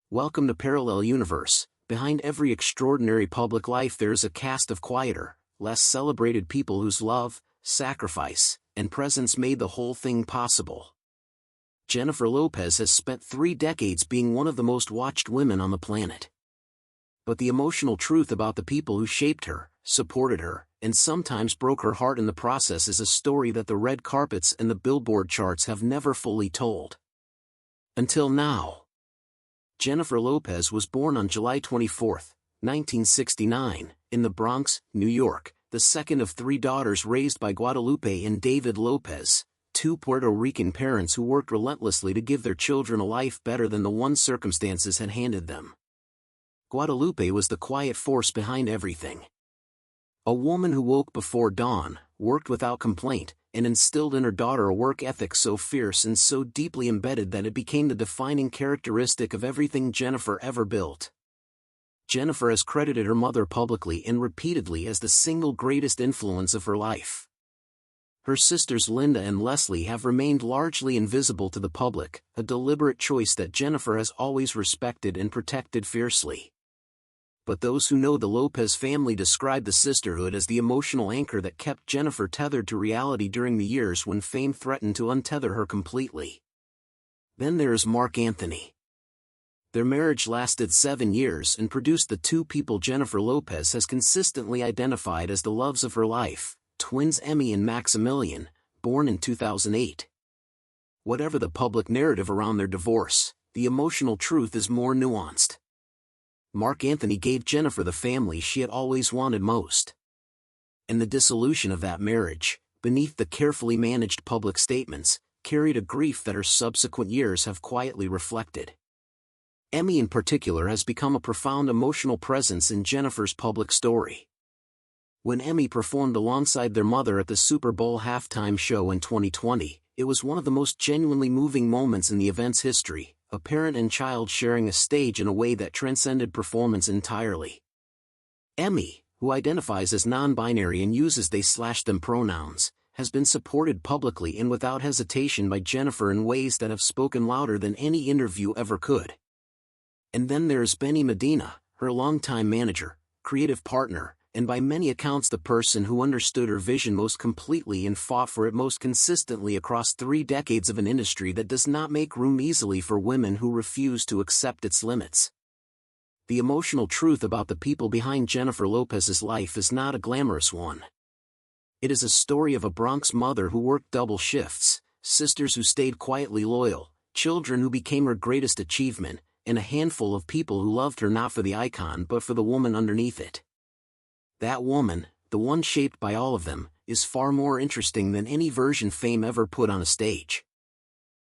Welcome to Parallel Universe. Behind every extraordinary public life there is a cast of quieter, less celebrated people whose love, sacrifice, and presence made the whole thing possible. Jennifer Lopez has spent 3 decades being one of the most watched women on the planet. But the emotional truth about the people who shaped her, supported her, and sometimes broke her heart in the process is a story that the red carpets and the Billboard charts have never fully told. Until now. Jennifer Lopez was born on July 24, 1969, in the Bronx, New York, the second of 3 daughters raised by Guadalupe and David Lopez, 2 Puerto Rican parents who worked relentlessly to give their children a life better than the one circumstances had handed them. Guadalupe was the quiet force behind everything. A woman who woke before dawn, worked without complaint, and instilled in her daughter a work ethic so fierce and so deeply embedded that it became the defining characteristic of everything Jennifer ever built. Jennifer has credited her mother publicly and repeatedly as the single greatest influence of her life. Her sisters Linda and Leslie have remained largely invisible to the public, a deliberate choice that Jennifer has always respected and protected fiercely. But those who know the Lopez family describe the sisterhood as the emotional anchor that kept Jennifer tethered to reality during the years when fame threatened to untether her completely. Then there is Marc Anthony. Their marriage lasted 7 years and produced the 2 people Jennifer Lopez has consistently identified as the loves of her life, twins Emmy and Maximilian, born in 2008. Whatever the public narrative around their divorce, the emotional truth is more nuanced. Marc Anthony gave Jennifer the family she had always wanted most. And the dissolution of that marriage, beneath the carefully managed public statements, carried a grief that her subsequent years have quietly reflected. Emmy in particular has become a profound emotional presence in Jennifer's public story. When Emmy performed alongside their mother at the Super Bowl halftime show in 2020, it was one of the most genuinely moving moments in the event's history. A parent and child sharing a stage in a way that transcended performance entirely. Emmy, who identifies as non-binary and uses they/them pronouns, has been supported publicly and without hesitation by Jennifer in ways that have spoken louder than any interview ever could. And then there's Benny Medina, her longtime manager, creative partner, and by many accounts the person who understood her vision most completely and fought for it most consistently across 3 decades of an industry that does not make room easily for women who refuse to accept its limits. The emotional truth about the people behind Jennifer Lopez's life is not a glamorous one. It is a story of a Bronx mother who worked double shifts, sisters who stayed quietly loyal, children who became her greatest achievement, and a handful of people who loved her not for the icon but for the woman underneath it. That woman, the one shaped by all of them, is far more interesting than any version fame ever put on a stage.